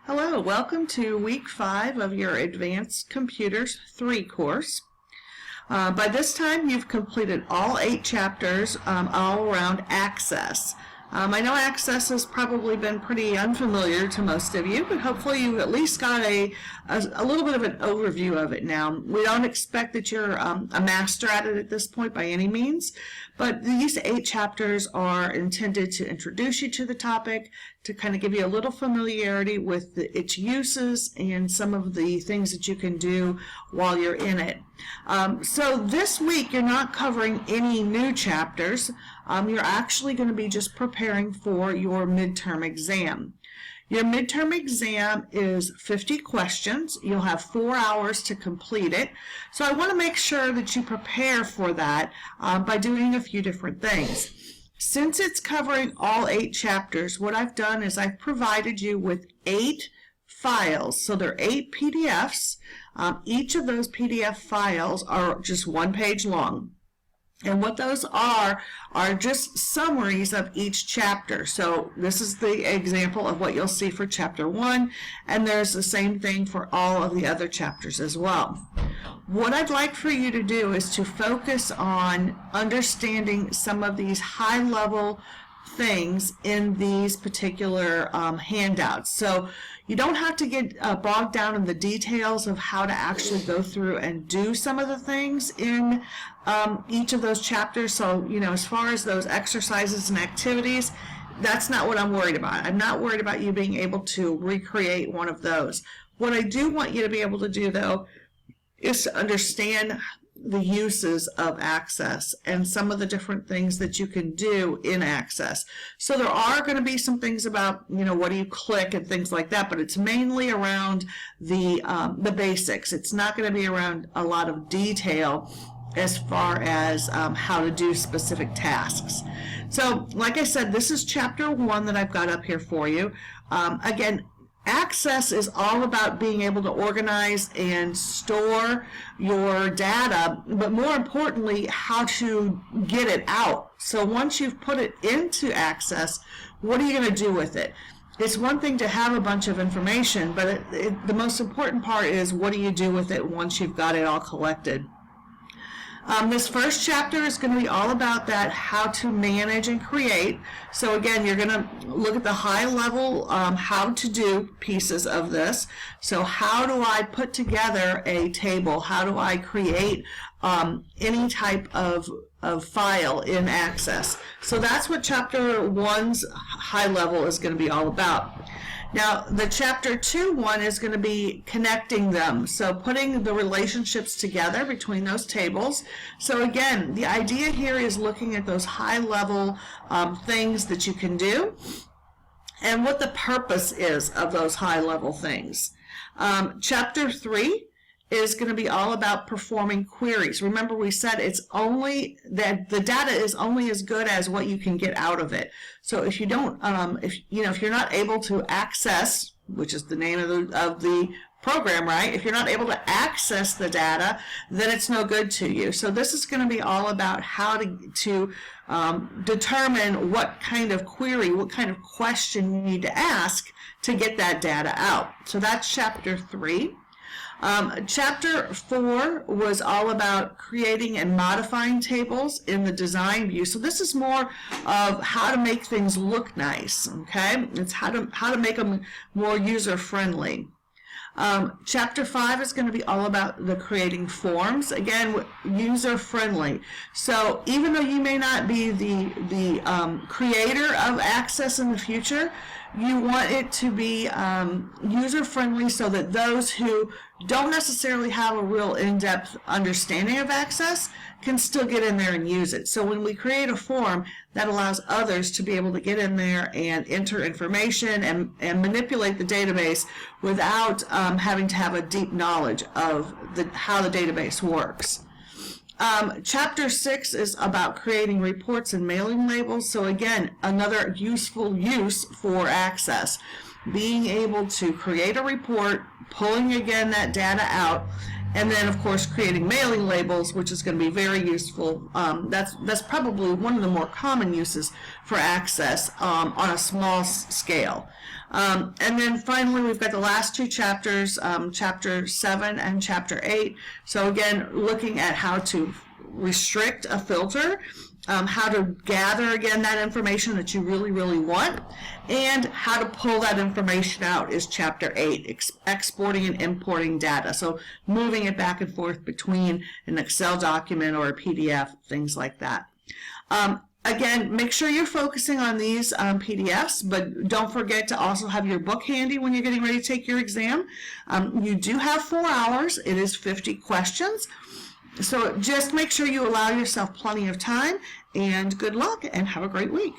Hello, welcome to week 5 of your Advanced Computers 3 course. By this time you've completed all 8 chapters all around Access. I know Access has probably been pretty unfamiliar to most of you, but hopefully you at least got a little bit of an overview of it now. We don't expect that you're a master at it at this point by any means, but these 8 chapters are intended to introduce you to the topic, to kind of give you a little familiarity with its uses and some of the things that you can do while you're in it. So this week you're not covering any new chapters. You're actually going to be just preparing for your midterm exam. Your midterm exam is 50 questions. You'll have 4 hours to complete it. So I want to make sure that you prepare for that by doing a few different things. Since it's covering all 8 chapters, what I've done is I've provided you with 8 files. So there are 8 PDFs. Each of those PDF files are just 1 page long. And what those are just summaries of each chapter. So this is the example of what you'll see for chapter 1, and there's the same thing for all of the other chapters as well. What I'd like for you to do is to focus on understanding some of these high-level things in these particular handouts. So you don't have to get bogged down in the details of how to actually go through and do some of the things in each of those chapters. So, as far as those exercises and activities, that's not what I'm worried about. I'm not worried about you being able to recreate one of those. What I do want you to be able to do, though, is to understand the uses of Access and some of the different things that you can do in Access. So there are going to be some things about, what do you click and things like that, but it's mainly around the basics. It's not going to be around a lot of detail as far as how to do specific tasks. So like I said, this is chapter 1 that I've got up here for you. Again, Access is all about being able to organize and store your data, but more importantly, how to get it out. So once you've put it into Access, what are you going to do with it? It's one thing to have a bunch of information, but the most important part is what do you do with it once you've got it all collected. This first chapter is going to be all about that, how to manage and create. So again, you're going to look at the high level how to do pieces of this. So how do I put together a table? How do I create any type of file in Access? So that's what chapter 1's high level is going to be all about. Now, the chapter 2 one is going to be connecting them, so putting the relationships together between those tables. So again, the idea here is looking at those high-level things that you can do and what the purpose is of those high-level things. Chapter 3 is going to be all about performing queries. Remember, we said it's only that the data is only as good as what you can get out of it. So if you don't, if you're not able to access, which is the name of the program, right? If you're not able to access the data, then it's no good to you. So this is going to be all about how to determine what kind of query, what kind of question you need to ask to get that data out. So that's chapter 3. Chapter 4 was all about creating and modifying tables in the design view. So this is more of how to make things look nice, okay? It's how to make them more user-friendly. Chapter 5 is going to be all about the creating forms, again, user-friendly. So even though you may not be the creator of Access in the future, you want it to be user-friendly so that those who don't necessarily have a real in-depth understanding of Access can still get in there and use it. So when we create a form, that allows others to be able to get in there and enter information and manipulate the database without having to have a deep knowledge of how the database works. Chapter 6 is about creating reports and mailing labels. So again, another useful use for Access. Being able to create a report, pulling again that data out, And then, of course, creating mailing labels, which is going to be very useful. That's probably one of the more common uses for Access on a small scale. And then finally, we've got the last two chapters, Chapter 7 and Chapter 8. So again, looking at how to restrict a filter, how to gather, again, that information that you really, really want, and how to pull that information out is Chapter 8, exporting and importing data. So moving it back and forth between an Excel document or a PDF, things like that. Again, make sure you're focusing on these PDFs, but don't forget to also have your book handy when you're getting ready to take your exam. You do have 4 hours. It is 50 questions. So just make sure you allow yourself plenty of time, and good luck and have a great week.